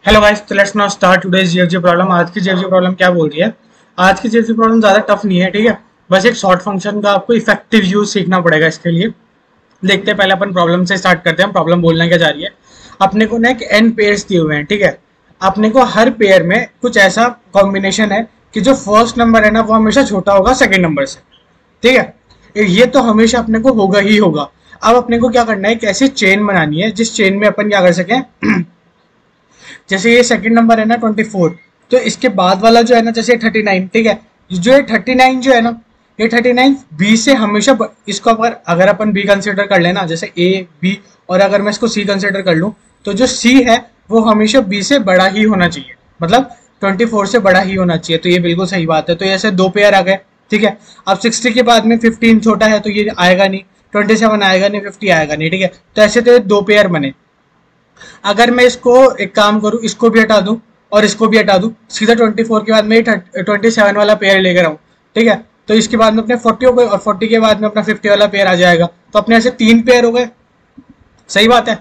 Hello guys, तो let's now start today's GFG problem. आज की जीएफजी प्रॉब्लम क्या बोल रही है? आज की जीएफजी प्रॉब्लम ज़्यादा टफ नहीं है, ठीक है। बस एक शॉर्ट फंक्शन का आपको इफेक्टिव यूज सीखना पड़ेगा इसके लिए। देखते हैं, पहले अपन प्रॉब्लम से स्टार्ट करते हैं। प्रॉब्लम बोलने क्या जा रही है? अपने को ना एक एन पेयर्स दिए हुए हैं, ठीक है। अपने को हर पेयर में कुछ ऐसा कॉम्बिनेशन है कि जो फर्स्ट नंबर है ना वो हमेशा छोटा होगा सेकेंड नंबर से, ठीक है। ये तो हमेशा अपने को होगा ही होगा। अब अपने को क्या करना है, एक ऐसी चेन बनानी है जिस चेन में अपन क्या कर सकें जैसे ये सेकंड नंबर है ना 24, तो इसके बाद वाला जो है ना जैसे 39, ठीक है। जो ये 39 जो है ना, ये 39 बी से हमेशा इसको अगर अपन बी कंसिडर कर लेना, जैसे ए बी, और अगर मैं इसको सी कंसिडर कर लूँ, तो जो सी है वो हमेशा बी से बड़ा ही होना चाहिए, मतलब 24 से बड़ा ही होना चाहिए। तो ये बिल्कुल सही बात है। तो ऐसे दो पेयर आ गए, ठीक है। अब 60 के बाद में 15 छोटा है तो ये आएगा नहीं, 27 आएगा नहीं, 50 आएगा नहीं, ठीक है। तो ऐसे तो दो पेयर बने। अगर मैं इसको एक काम करूं, इसको भी हटा दूं और इसको भी हटा दूं, सीधा 24 के बाद में 27 वाला पेयर लेकर आऊं, ठीक है। तो इसके बाद में अपने 40 हो गए और 40 के बाद में अपना 50 वाला पेयर आ जाएगा। तो अपने ऐसे तीन पेयर हो गए, सही बात है।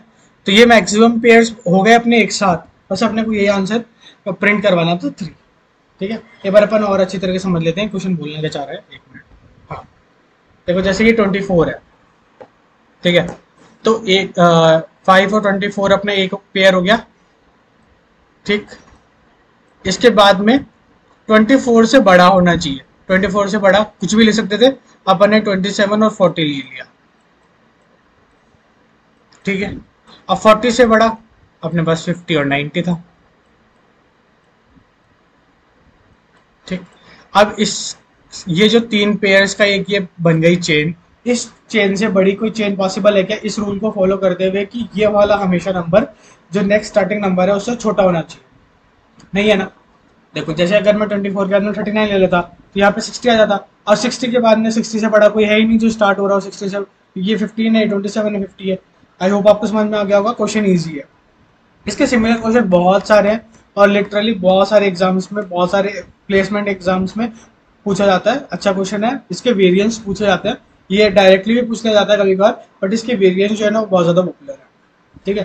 तो ये मैक्सिमम पेयर्स हो गए अपने एक साथ। बस अपने को यही आंसर प्रिंट करवाना था 3, ठीक है। एक बार अपन और अच्छी तरह से समझ लेते हैं क्वेश्चन बोलने का चाह रहा है। एक मिनट, हाँ। देखो, जैसे ये 24 है, ठीक है। तो एक 5 और 24 अपने एक पेयर हो गया, ठीक। इसके बाद में 24 से बड़ा होना चाहिए। 24 से बड़ा कुछ भी ले सकते थे, अपन ने 27 और 40 ले लिया, ठीक है। अब 40 से बड़ा अपने पास 50 और 90 था, ठीक। अब इस ये जो तीन पेयर्स का एक ये बन गई चेन, इस चेन से बड़ी कोई चेन पॉसिबल है क्या इस रूल को फॉलो करते हुए कि ये वाला हमेशा नंबर जो नेक्स्ट स्टार्टिंग नंबर है उससे छोटा होना चाहिए? नहीं है ना। देखो, जैसे अगर मैं 24 के बाद में 39 ले लेता तो यहाँ पे 60 आ जाता, और 60 के बाद में 60 से बड़ा कोई है ही नहीं जो स्टार्ट हो रहा हो 60 से। ये 15 है, 27 है, 50 है। आई होप आपको समझ में आ गया होगा। क्वेश्चन ईजी है। इसके सिमिलर क्वेश्चन बहुत सारे हैं और लिटरली बहुत सारे एग्जाम्स में, बहुत सारे प्लेसमेंट एग्जाम्स में पूछा जाता है। अच्छा क्वेश्चन है। इसके वेरिएंट्स पूछे जाते हैं। ये डायरेक्टली भी पूछ लिया जाता है कभी बार, बट इसके वेरिएंट्स जो है ना वो बहुत ज़्यादा पॉपुलर है, ठीक है।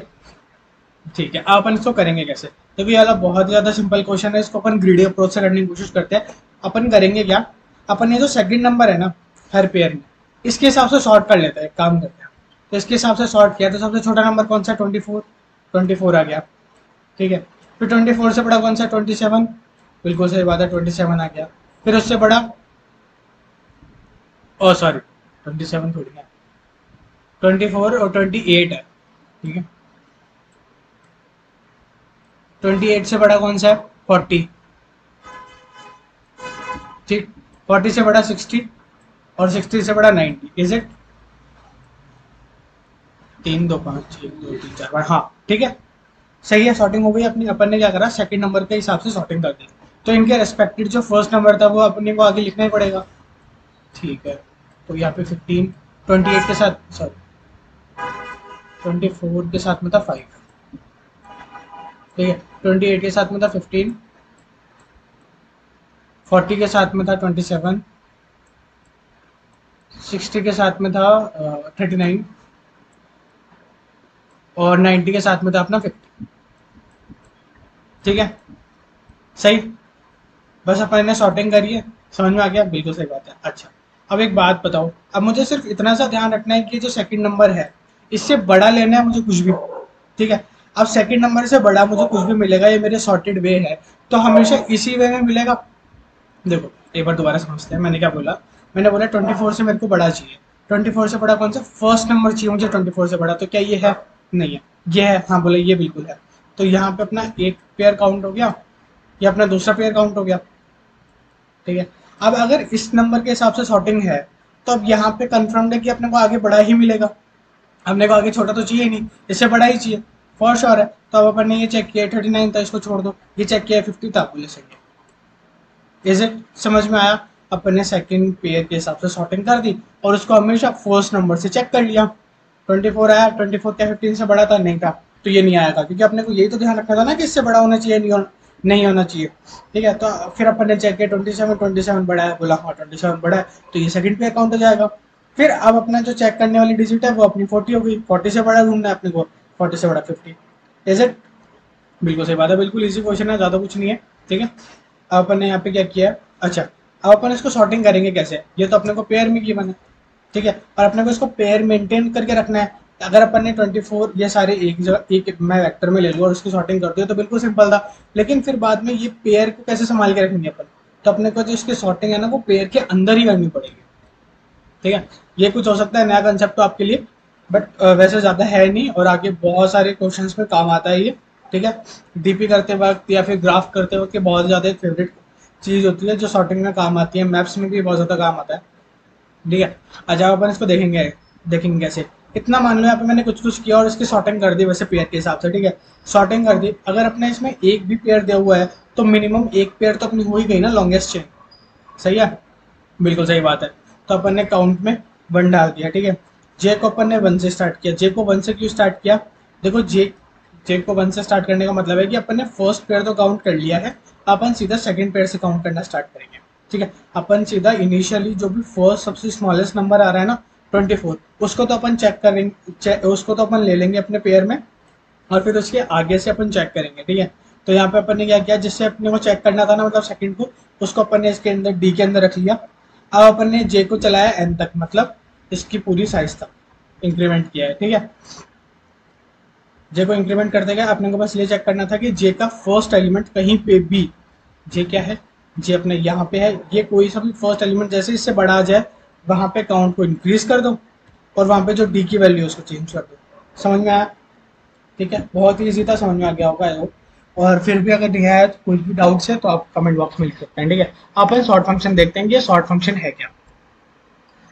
ठीक है, अपन इसको करेंगे कैसे? देखो, ये वाला बहुत ही ज़्यादा सिंपल क्वेश्चन है। इसको अपन ग्रीडी अप्रोच से करने की कोशिश करते हैं। अपन करेंगे क्या, अपन ये जो सेकंड नंबर है ना हर पेयर में, इसके हिसाब से सॉर्ट कर लेते हैं। एक काम करते हैं, तो इसके हिसाब से सॉर्ट किया तो सबसे छोटा नंबर कौन सा है? 24। 24 आ गया, ठीक है। फिर 24 से बड़ा कौन सा? 27। बिल्कुल सही बात है, 27 आ गया। फिर उससे बड़ा, ओ सॉरी, 27 थोड़ी ना, 24 और 28 है, ठीक है। 28 से बड़ा कौन सा है? 40, ठीक। 40 से बड़ा 60 और 60 से बड़ा 90। Is it? 3 2 5 1 2 3 4 हाँ, ठीक है। सही है, सॉर्टिंग हो गई अपनी। अपन ने क्या करा, सेकंड नंबर के हिसाब से सॉर्टिंग कर दी। तो इनके रेस्पेक्टेड जो फर्स्ट नंबर था वो अपने को आगे लिखना ही पड़ेगा, ठीक है। तो यहाँ पे 15, 28 के साथ, सॉरी 24 के साथ में था 5, ठीक है। 28 के साथ में था 15, 40 के साथ में था 27, 60 के साथ में था 39 और 90 के साथ में था अपना 50, ठीक है। सही। बस अपन ने सॉर्टिंग करी है, समझ में आ गया? बिल्कुल सही बात है। अच्छा, अब एक बात बताओ। अब मुझे सिर्फ इतना सा ध्यान रखना है कि जो सेकंड नंबर है इससे बड़ा लेना है मुझे कुछ भी, ठीक है। अब सेकंड नंबर से बड़ा मुझे कुछ भी मिलेगा, ये मेरे सॉर्टेड वे है, तो हमेशा इसी वे में मिलेगा। देखो, एक बार दोबारा समझते हैं। मैंने क्या बोला? मैंने बोला 24 से मेरे को बड़ा चाहिए। 24 से बड़ा कौन सा? फर्स्ट नंबर चाहिए मुझे 24 से बड़ा। तो क्या ये है? नहीं है। ये है? हाँ बोले, ये बिल्कुल है। तो यहाँ पे अपना एक पेयर काउंट हो गया, ये अपना दूसरा पेयर काउंट हो गया, ठीक है। अब अगर इस नंबर के हिसाब से सॉर्टिंग है तो अब यहाँ पे कंफर्म है कि अपने को आगे बड़ा ही मिलेगा। अपने को आगे छोटा तो चाहिए ही नहीं, इससे बड़ा ही चाहिए, फॉर श्योर है। तो अब अपन ने ये चेक किया 39 था, इसको छोड़ दो। ये चेक किया 50 था, बोले सही है। Is it? समझ में आया? अपन ने सेकंड पेयर के हिसाब से सॉर्टिंग कर दी और उसको हमेशा फर्स्ट नंबर से चेक कर लिया। 24 आया, 24 क्या 15 से बड़ा था? नहीं था, तो ये नहीं आएगा, क्योंकि अपने को यही तो ध्यान रखना था ना कि इससे बड़ा होना चाहिए, नहीं होना चाहिए, ठीक है। तो फिर अपन ने चेक किया 27 बड़ा है, बोला हाँ 27 बड़ा है, तो ये सेकंड पेयर काउंट हो जाएगा। फिर अब अपना जो चेक करने वाली डिजिट है वो अपनी 40 हो गई। 40 से बड़ा ढूंढना है अपने को, 40 से बड़ा 50। Is it? बिल्कुल सही बात है, बिल्कुल इजी क्वेश्चन है, ज़्यादा कुछ नहीं है। ठीक है, अब अपन ने यहाँ पे क्या किया है, अच्छा अब अपन इसको सॉर्टिंग करेंगे कैसे, ये तो अपने को पेयर में गिवन है। ठीक है, और अपने को इसको पेयर मेंटेन करके रखना है। अगर अपन ने 24 ये सारे एक जगह एक मैं वेक्टर में ले लूँ और उसकी सॉर्टिंग कर दूँ तो बिल्कुल सिंपल था। लेकिन फिर बाद में ये पेयर को कैसे संभाल के रखेंगे अपन, तो अपने को जो इसकी सॉर्टिंग है ना वो पेयर के अंदर ही करनी पड़ेगी। ठीक है, ये कुछ हो सकता है नया कंसेप्ट तो आपके लिए, बट वैसे ज़्यादा है नहीं और आगे बहुत सारे क्वेश्चंस में काम आता है ये। ठीक है, डीपी करते वक्त या फिर ग्राफ करते वक्त ये बहुत ज़्यादा एक फेवरेट चीज़ होती है जो सॉर्टिंग में काम आती है, मैप्स में भी बहुत ज़्यादा काम आता है। ठीक है, अच्छा अपन इसको देखेंगे, देखेंगे कैसे। इतना मान लो यहाँ पे मैंने कुछ कुछ किया और इसकी सॉर्टिंग कर दी वैसे पेयर के हिसाब से। ठीक है, सॉर्टिंग कर दी, अगर अपने इसमें एक भी पेयर दिया हुआ है तो मिनिमम एक पेयर तो अपनी हो ही गई ना लॉन्गेस्ट चेन। सही है, बिल्कुल सही बात है। तो अपन ने काउंट में 1 डाल दिया। ठीक है, जे को अपन ने 1 से स्टार्ट किया। जे को 1 से क्यों स्टार्ट किया, देखो जे को 1 से स्टार्ट करने का मतलब है कि अपन ने फर्स्ट पेयर तो काउंट कर लिया है, अपन सीधा सेकंड पेयर से काउंट करना स्टार्ट करेंगे। ठीक है, अपन सीधा इनिशियली जो भी फर्स्ट सबसे स्मॉलेस्ट नंबर आ रहा है ना 24, उसको तो अपन चेक करेंगे, उसको तो अपन ले लेंगे अपने पेयर में और फिर उसके आगे से अपन चेक करेंगे। ठीक है, तो यहाँ पे अपन ने क्या किया, जिससे अपने को चेक करना था ना मतलब सेकंड को, उसको अपन ने इसके अंदर डी के अंदर रख लिया। अब अपन ने जे को चलाया एन तक, मतलब इसकी पूरी साइज तक इंक्रीमेंट किया है। ठीक है, जे को इंक्रीमेंट करते गए, अपने को बस ये चेक करना था कि जे का फर्स्ट एलिमेंट कहीं पे भी, जे क्या है, जे अपने यहाँ पे है, ये कोई सा भी फर्स्ट एलिमेंट जैसे इससे बड़ा आ जाए वहाँ पे काउंट को इंक्रीज कर दो और वहाँ पे जो डी की वैल्यू है उसको चेंज कर दो। समझ में आया? ठीक है, बहुत ही ईजी था, समझ में आ गया होगा आई होप। और फिर भी अगर नहीं आया तो कोई भी डाउट्स है तो आप कमेंट बॉक्स में लिख सकते हैं। ठीक है, अपन शॉर्ट फंक्शन देखते हैं कि ये शॉर्ट फंक्शन है क्या।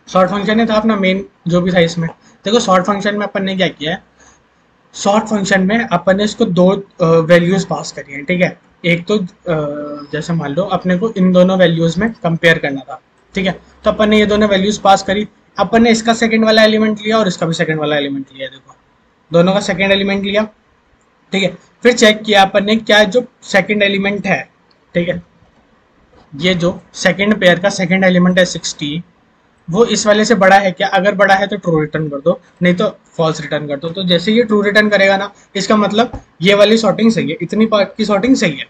शॉर्ट फंक्शन ही था अपना मेन जो भी था इसमें। देखो शॉर्ट फंक्शन में अपन ने क्या किया है, शॉर्ट फंक्शन में अपन ने इसको दो वैल्यूज पास करी है। ठीक है, एक तो जैसे मान लो अपने को इन दोनों वैल्यूज में कंपेयर करना था। ठीक है, तो अपन ने ये दोनों वैल्यूज पास करी, अपन ने इसका सेकंड वाला एलिमेंट लिया और इसका भी सेकंड वाला एलिमेंट लिया। देखो दोनों का सेकंड एलिमेंट लिया। ठीक है, फिर चेक किया अपन ने क्या जो सेकंड एलिमेंट है, ठीक है, ये जो सेकंड पेयर का सेकंड एलिमेंट है 60, वो इस वाले से बड़ा है क्या, अगर बड़ा है तो ट्रू रिटर्न कर दो, नहीं तो फॉल्स रिटर्न कर दो। तो जैसे ये ट्रू रिटर्न करेगा ना, इसका मतलब ये वाली सॉर्टिंग सही है, इतनी पार्ट की सॉर्टिंग सही है।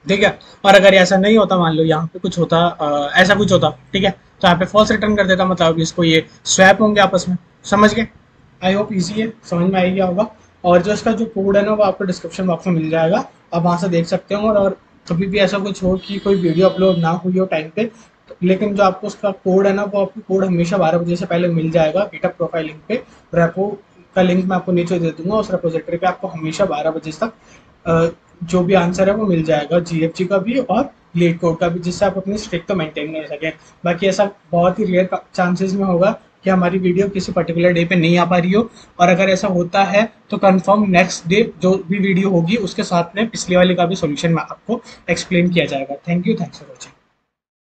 ठीक है, और अगर ऐसा नहीं होता, मान लो यहाँ पे कुछ होता, ऐसा कुछ होता, ठीक है, तो यहाँ पे फॉल्स रिटर्न कर देता, मतलब इसको ये स्वैप होंगे आपस में। समझ गए? आई होप इजी है, समझ में आ गया होगा। और जो इसका जो कोड है ना वो आपको डिस्क्रिप्शन बॉक्स में मिल जाएगा, आप वहाँ से देख सकते हो। और कभी भी ऐसा कुछ हो कि कोई वीडियो अपलोड ना हुई हो टाइम पे, लेकिन जो आपको उसका कोड है ना वो आपको कोड हमेशा 12 बजे से पहले मिल जाएगा गिटहब प्रोफाइल लिंक पे। रेपो का लिंक मैं आपको नीचे दे दूंगा, उस रेपोजिटरी पे आपको हमेशा 12 बजे तक जो भी आंसर है वो मिल जाएगा, जीएफजी का भी और लीड कोड का भी, जिससे आप अपनी स्ट्रिक तो मेंटेन कर सकें। बाकी ऐसा बहुत ही रेयर चांसेस में होगा कि हमारी वीडियो किसी पर्टिकुलर डे पे नहीं आ पा रही हो, और अगर ऐसा होता है तो कंफर्म नेक्स्ट डे जो भी वीडियो होगी उसके साथ में पिछले वाले का भी सॉल्यूशन में आपको एक्सप्लेन किया जाएगा। Thank you, thanks for watching.